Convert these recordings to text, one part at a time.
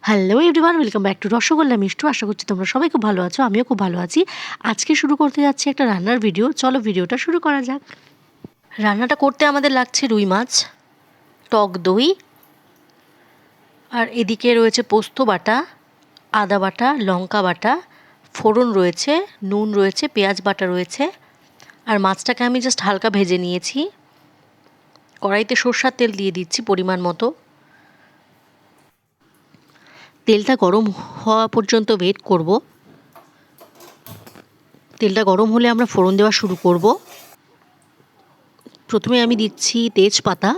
Hello everyone, welcome back to Rasgulla Mishtu. আশা করছি তোমরা সবাই খুব ভালো আছো, আমিও খুব ভালো আছি। আজকে শুরু করতে যাচ্ছি একটা রান্নার ভিডিও। চলো ভিডিওটা শুরু করা যাক। রান্নাটা করতে আমাদের লাগছে রুই মাছ, টক দই, আর এদিকে রয়েছে পোস্ত বাটা, আদা বাটা, লঙ্কা বাটা, ফোড়ন রয়েছে, নুন রয়েছে, পেঁয়াজ বাটা রয়েছে। আর মাছটাকে আমি জাস্ট হালকা ভেজে নিয়েছি। কড়াইতে সর্ষার তেল দিয়ে দিচ্ছি পরিমাণ মতো। তেলটা গরম হওয়া পর্যন্ত ওয়েট করব। তেলটা গরম হলে আমরা ফোড়ন দেওয়া শুরু করব। প্রথমে আমি দিচ্ছি তেজপাতা,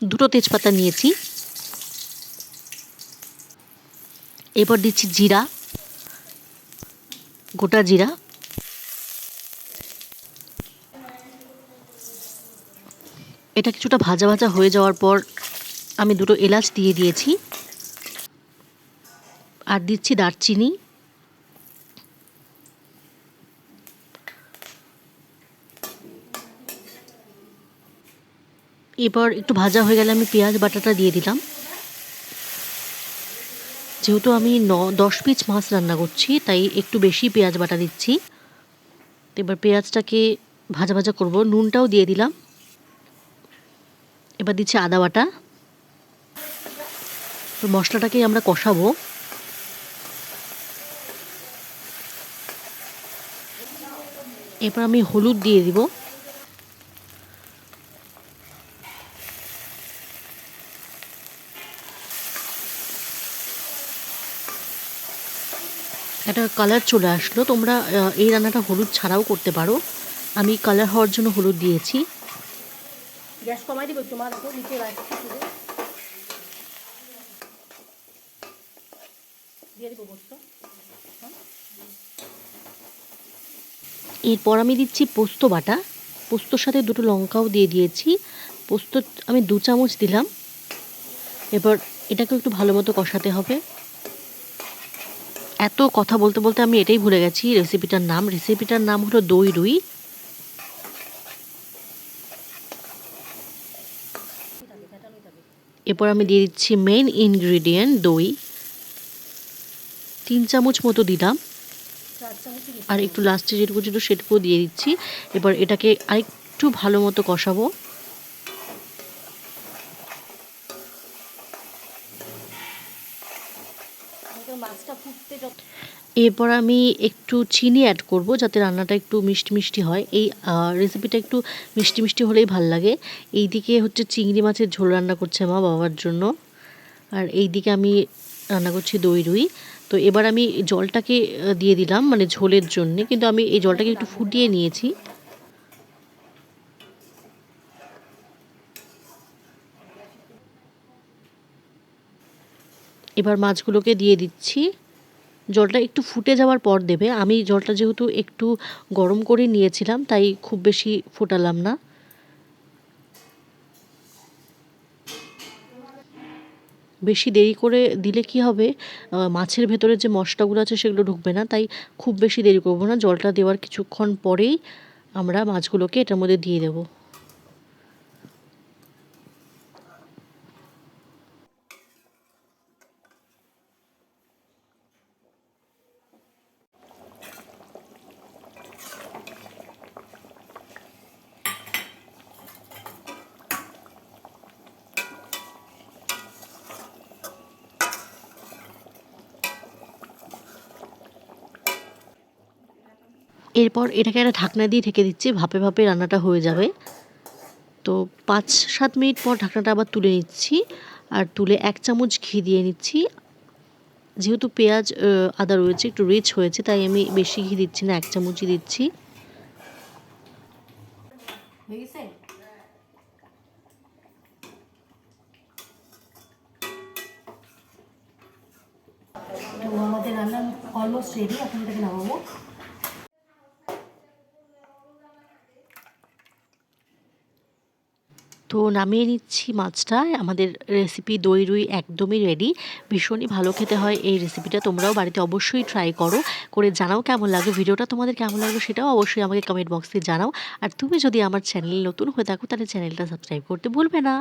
দুটো তেজপাতা নিয়েছি। এরপর দিচ্ছি জিরা, গোটা জিরা। এটা কিছুটা ভাজা ভাজা হয়ে যাওয়ার পর আমি দুটো এলাচ দিয়ে দিয়েছি, আর দিচ্ছি দারচিনি। এরপর একটু ভাজা হয়ে গেলে আমি পেঁয়াজ বাটাটা দিয়ে দিলাম। যেহেতু আমি 10 পিস মাছ রান্না করছি, তাই একটু বেশি পেঁয়াজ বাটা দিচ্ছি। এবার পেঁয়াজটাকে ভাজা ভাজা করব। নুনটাও দিয়ে দিলাম। এবার দিচ্ছি আদা বাটা। মশলাটাকে আমরা কষাবো। এরপর আমি হলুদ দিয়ে দিব। একটা কালার চলে আসলো। তোমরা এই রান্নাটা হলুদ ছাড়াও করতে পারো। আমি কালার হওয়ার জন্য হলুদ দিয়েছি। গ্যাস কমাই দিব একটু, মা দেখো নিচে দিয়ে দিব গোস্ত। এরপর আমি দিচ্ছি পোস্ত বাটা। পোস্তর সাথে দুটো লঙ্কাও দিয়ে দিয়েছি। পোস্ত আমি 2 চামচ দিলাম। এবার এটাকে একটু ভালো মতো কষাতে হবে। এত কথা বলতে বলতে আমি এটাই ভুলে গেছি রেসিপিটার নাম হলো দই রুই। এরপর আমি দিয়ে দিচ্ছি মেইন ইনগ্রিডিয়েন্ট দই, 3 চামচ মতো দিলাম। আর একটু লাস্টে যেটুকু ছিল সেটুকুও দিয়ে দিচ্ছি। এবার এটাকে আরেকটু ভালো মতো কষাবো। এরপর আমি একটু চিনি অ্যাড করব, যাতে রান্নাটা একটু মিষ্টি মিষ্টি হয়। এই রেসিপিটা একটু মিষ্টি মিষ্টি হলেই ভাল লাগে। এইদিকে হচ্ছে চিংড়ি মাছের ঝোল রান্না করছে মা বাবার জন্য, আর এইদিকে আমি রান্না করছি দই রুই। তো এবার আমি জলটাকে দিয়ে দিলাম, মানে ঝোলের জন্যে, কিন্তু আমি এই জলটাকে একটু ফুটিয়ে নিয়েছি। এবার মাছগুলোকে দিয়ে দিচ্ছি। জলটা একটু ফুটে যাওয়ার পর দেবে। আমি জলটা যেহেতু একটু গরম করে নিয়েছিলাম, তাই খুব বেশি ফোটালাম না। বেশি দেরি করে দিলে কি হবে, মাছের ভেতরে যে মশলাগুলো আছে সেগুলো ঢুকবে না। তাই খুব বেশি দেরি করব না। জলটা দেওয়ার কিছুক্ষণ পরেই আমরা মাছগুলোকে এটার মধ্যে দিয়ে দেবো। এরপর এটাকে একটা ঢাকনা দিয়ে ঢেকে দিচ্ছি। ভাপে ভাপে রান্নাটা হয়ে যাবে। তো 5-7 মিনিট পর ঢাকনাটা আবার তুলে নিচ্ছি, আর তুলে 1 চামচ ঘি দিয়ে নিচ্ছি। যেহেতু পেঁয়াজ আদা রয়েছে, একটু রিচ হয়েছে, তাই আমি বেশি ঘি দিচ্ছি না, 1 চামচই দিচ্ছি। তো আমাদের রান্না অলমোস্ট রেডি। এখন এটাকে নামাবো। তো নামিয়ে নিচ্ছি মাছটা। আমাদের রেসিপি দই রুই একদমই রেডি। ভীষণই ভালো খেতে হয় এই রেসিপিটা। তোমরাও বাড়িতে অবশ্যই ট্রাই করো, করে জানাও কেমন লাগলো। ভিডিওটা তোমাদের কেমন লাগলো সেটাও অবশ্যই আমাকে কমেন্ট বক্সে জানাও। আর তুমি যদি আমার চ্যানেলে নতুন হয়ে থাকো, তাহলে চ্যানেলটা সাবস্ক্রাইব করতে ভুলবে না।